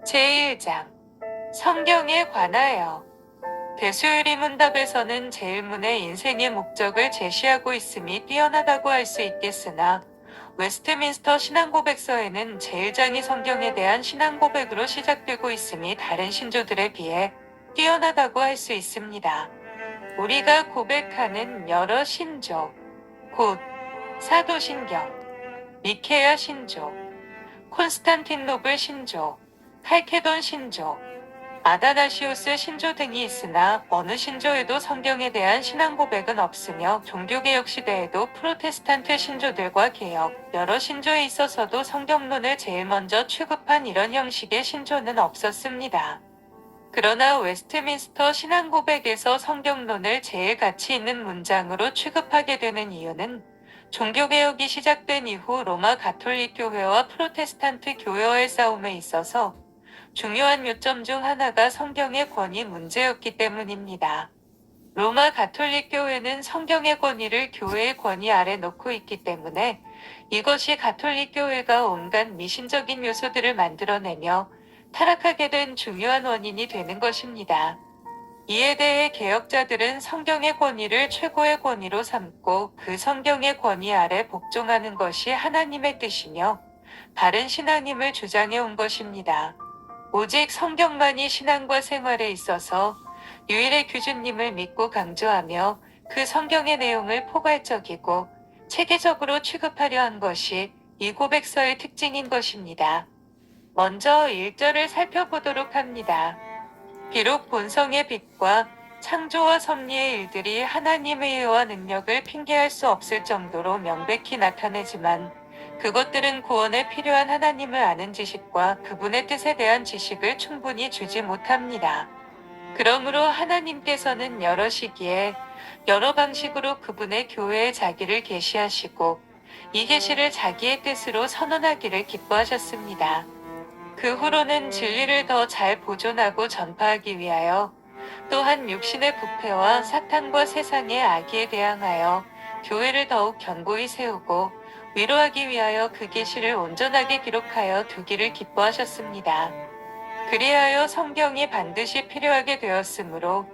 제1장 성경에 관하여 대수유리 문답에서는 제1문의 인생의 목적을 제시하고 있음이 뛰어나다고 할 수 있겠으나 웨스트민스터 신앙고백서에는 제1장이 성경에 대한 신앙고백으로 시작되고 있음이 다른 신조들에 비해 뛰어나다고 할 수 있습니다. 우리가 고백하는 여러 신조, 곧 사도신경, 니케아 신조, 콘스탄틴노블 신조, 칼케돈 신조, 아다나시우스 신조 등이 있으나 어느 신조에도 성경에 대한 신앙 고백은 없으며 종교개혁 시대에도 프로테스탄트 신조들과 개혁, 여러 신조에 있어서도 성경론을 제일 먼저 취급한 이런 형식의 신조는 없었습니다. 그러나 웨스트민스터 신앙 고백에서 성경론을 제일 가치 있는 문장으로 취급하게 되는 이유는 종교개혁이 시작된 이후 로마 가톨릭 교회와 프로테스탄트 교회와의 싸움에 있어서 중요한 요점 중 하나가 성경의 권위 문제였기 때문입니다. 로마 가톨릭 교회는 성경의 권위를 교회의 권위 아래 놓고 있기 때문에 이것이 가톨릭 교회가 온갖 미신적인 요소들을 만들어내며 타락하게 된 중요한 원인이 되는 것입니다. 이에 대해 개혁자들은 성경의 권위를 최고의 권위로 삼고 그 성경의 권위 아래 복종하는 것이 하나님의 뜻이며 바른 신앙임을 주장해 온 것입니다. 오직 성경만이 신앙과 생활에 있어서 유일의 규준임을 믿고 강조하며 그 성경의 내용을 포괄적이고 체계적으로 취급하려 한 것이 이 고백서의 특징인 것입니다. 먼저 1절을 살펴보도록 합니다. 비록 본성의 빛과 창조와 섭리의 일들이 하나님의 의와 능력을 핑계할 수 없을 정도로 명백히 나타내지만 그것들은 구원에 필요한 하나님을 아는 지식과 그분의 뜻에 대한 지식을 충분히 주지 못합니다. 그러므로 하나님께서는 여러 시기에 여러 방식으로 그분의 교회에 자기를 계시하시고 이 계시를 자기의 뜻으로 선언하기를 기뻐하셨습니다. 그 후로는 진리를 더 잘 보존하고 전파하기 위하여 또한 육신의 부패와 사탄과 세상의 악에 대항하여 교회를 더욱 견고히 세우고 위로하기 위하여 그 계시를 온전하게 기록하여 두기를 기뻐하셨습니다. 그리하여 성경이 반드시 필요하게 되었으므로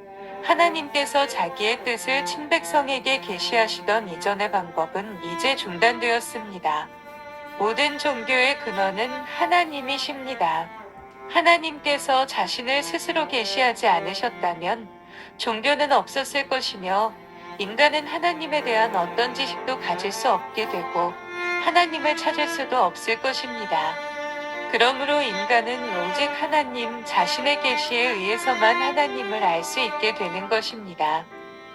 하나님께서 자기의 뜻을 친백성에게 계시하시던 이전의 방법은 이제 중단되었습니다. 모든 종교의 근원은 하나님이십니다. 하나님께서 자신을 스스로 계시하지 않으셨다면 종교는 없었을 것이며 인간은 하나님에 대한 어떤 지식도 가질 수 없게 되고 하나님을 찾을 수도 없을 것입니다. 그러므로 인간은 오직 하나님 자신의 계시에 의해서만 하나님을 알 수 있게 되는 것입니다.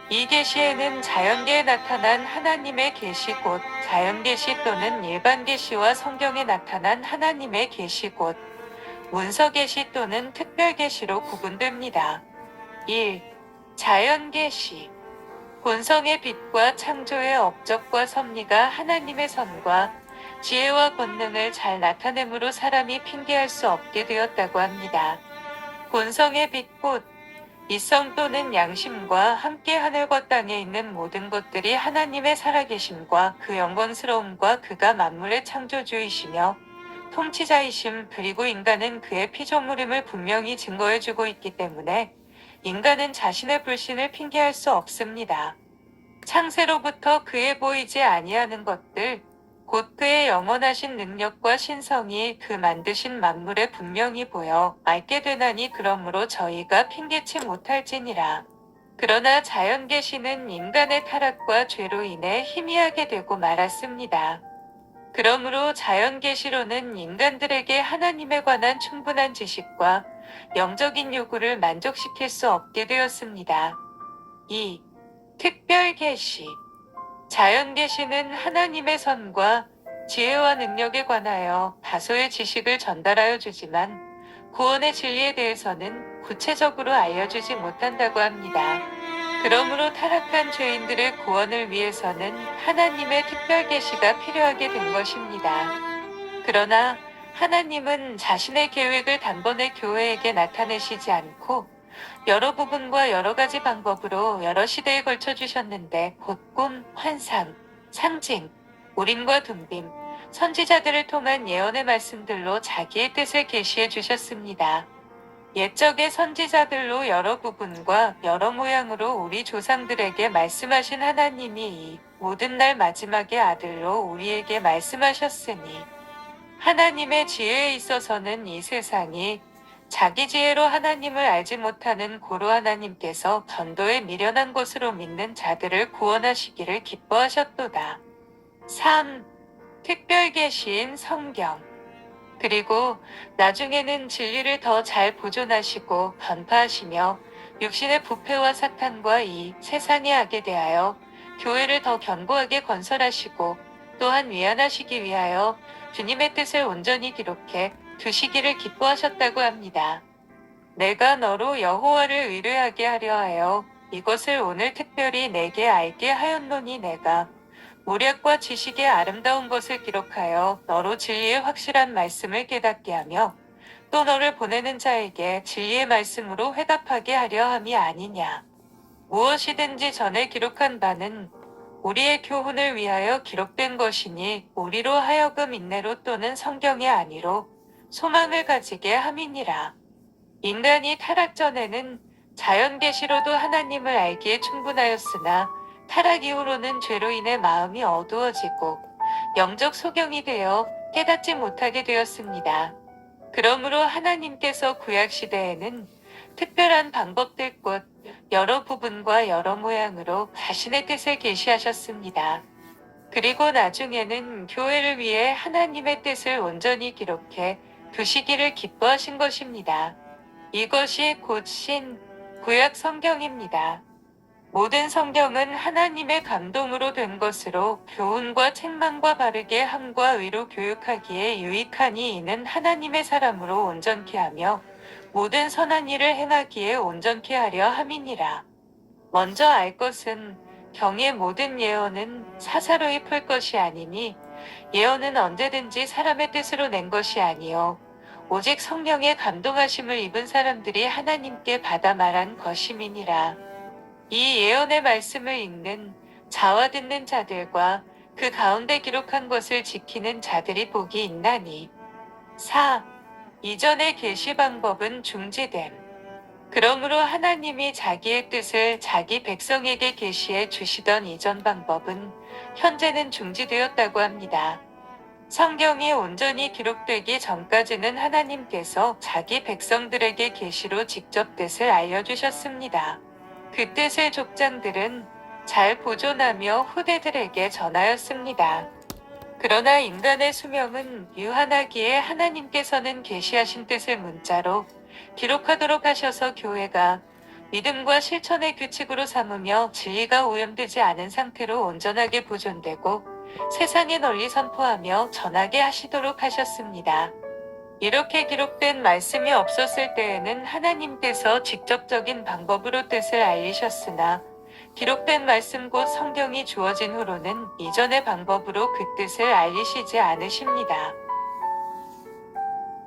이 계시에는 자연계에 나타난 하나님의 계시 곧 자연계시 또는 일반 계시와 성경에 나타난 하나님의 계시 곧 문서계시 또는 특별계시로 구분됩니다. 1. 자연계시 본성의 빛과 창조의 업적과 섭리가 하나님의 선과 지혜와 권능을 잘 나타내므로 사람이 핑계할 수 없게 되었다고 합니다. 본성의 빛 곧 이성 또는 양심과 함께 하늘과 땅에 있는 모든 것들이 하나님의 살아계심과 그 영광스러움과 그가 만물의 창조주이시며 통치자이심 그리고 인간은 그의 피조물임을 분명히 증거해주고 있기 때문에 인간은 자신의 불신을 핑계할 수 없습니다. 창세로부터 그에 보이지 아니하는 것들, 곧 그의 영원하신 능력과 신성이 그 만드신 만물에 분명히 보여 알게 되나니 그러므로 저희가 핑계치 못할지니라. 그러나 자연계시는 인간의 타락과 죄로 인해 희미하게 되고 말았습니다. 그러므로 자연계시로는 인간들에게 하나님에 관한 충분한 지식과 영적인 요구를 만족시킬 수 없게 되었습니다. 2. 특별계시 자연계시는 하나님의 선과 지혜와 능력에 관하여 다소의 지식을 전달하여 주지만 구원의 진리에 대해서는 구체적으로 알려주지 못한다고 합니다. 그러므로 타락한 죄인들의 구원을 위해서는 하나님의 특별계시가 필요하게 된 것입니다. 그러나 하나님은 자신의 계획을 단번에 교회에게 나타내시지 않고 여러 부분과 여러 가지 방법으로 여러 시대에 걸쳐 주셨는데 곧 꿈, 환상, 상징, 우림과 둠빔, 선지자들을 통한 예언의 말씀들로 자기의 뜻을 계시해 주셨습니다. 옛적의 선지자들로 여러 부분과 여러 모양으로 우리 조상들에게 말씀하신 하나님이 이 모든 날 마지막의 아들로 우리에게 말씀하셨으니 하나님의 지혜에 있어서는 이 세상이 자기 지혜로 하나님을 알지 못하는 고로 하나님께서 전도에 미련한 것으로 믿는 자들을 구원하시기를 기뻐하셨도다. 3. 특별 계시인 성경. 그리고 나중에는 진리를 더 잘 보존하시고 전파하시며 육신의 부패와 사탄과 이 세상의 악에 대하여 교회를 더 견고하게 건설하시고 또한 위안하시기 위하여 주님의 뜻을 온전히 기록해 두시기를 기뻐하셨다고 합니다. 내가 너로 여호와를 의뢰하게 하려 하여 이것을 오늘 특별히 내게 알게 하였노니 내가 모략과 지식의 아름다운 것을 기록하여 너로 진리의 확실한 말씀을 깨닫게 하며 또 너를 보내는 자에게 진리의 말씀으로 회답하게 하려 함이 아니냐. 무엇이든지 전에 기록한 바는 우리의 교훈을 위하여 기록된 것이니 우리로 하여금 인내로 또는 성경의 아니로 소망을 가지게 함이니라. 인간이 타락 전에는 자연 계시로도 하나님을 알기에 충분하였으나 타락 이후로는 죄로 인해 마음이 어두워지고 영적 소경이 되어 깨닫지 못하게 되었습니다. 그러므로 하나님께서 구약 시대에는 특별한 방법들 곧 여러 부분과 여러 모양으로 자신의 뜻을 계시하셨습니다. 그리고 나중에는 교회를 위해 하나님의 뜻을 온전히 기록해 두시기를 기뻐하신 것입니다. 이것이 곧 구약 성경입니다. 모든 성경은 하나님의 감동으로 된 것으로 교훈과 책망과 바르게 함과 의로 교육하기에 유익하니 이는 하나님의 사람으로 온전케 하며 모든 선한 일을 행하기에 온전케 하려 함이니라. 먼저 알 것은 경의 모든 예언은 사사로이 풀 것이 아니니 예언은 언제든지 사람의 뜻으로 낸 것이 아니요 오직 성령의 감동하심을 입은 사람들이 하나님께 받아 말한 것임이니라. 이 예언의 말씀을 읽는 자와 듣는 자들과 그 가운데 기록한 것을 지키는 자들이 복이 있나니. 4. 이전의 계시 방법은 중지됨. 그러므로 하나님이 자기의 뜻을 자기 백성에게 계시해 주시던 이전 방법은 현재는 중지되었다고 합니다. 성경이 온전히 기록되기 전까지는 하나님께서 자기 백성들에게 계시로 직접 뜻을 알려주셨습니다. 그 뜻의 족장들은 잘 보존하며 후대들에게 전하였습니다. 그러나 인간의 수명은 유한하기에 하나님께서는 계시하신 뜻을 문자로 기록하도록 하셔서 교회가 믿음과 실천의 규칙으로 삼으며 진리가 오염되지 않은 상태로 온전하게 보존되고 세상에 널리 선포하며 전하게 하시도록 하셨습니다. 이렇게 기록된 말씀이 없었을 때에는 하나님께서 직접적인 방법으로 뜻을 알리셨으나 기록된 말씀 곧 성경이 주어진 후로는 이전의 방법으로 그 뜻을 알리시지 않으십니다.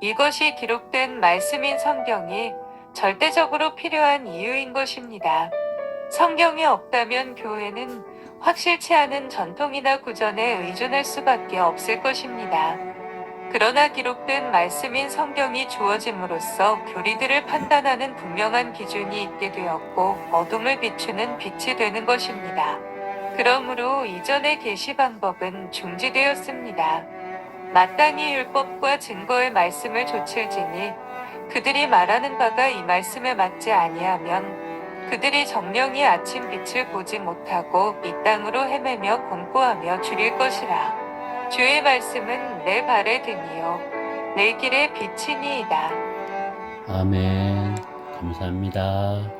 이것이 기록된 말씀인 성경이 절대적으로 필요한 이유인 것입니다. 성경이 없다면 교회는 확실치 않은 전통이나 구전에 의존할 수밖에 없을 것입니다. 그러나 기록된 말씀인 성경이 주어짐으로써 교리들을 판단하는 분명한 기준이 있게 되었고 어둠을 비추는 빛이 되는 것입니다. 그러므로 이전의 계시 방법은 중지되었습니다. 마땅히 율법과 증거의 말씀을 좇을지니 그들이 말하는 바가 이 말씀에 맞지 아니하면 그들이 정령이 아침 빛을 보지 못하고 이 땅으로 헤매며 곤고하며 줄일 것이라. 주의 말씀은 내 발의 등이요 내 길의 빛이니이다. 아멘. 감사합니다.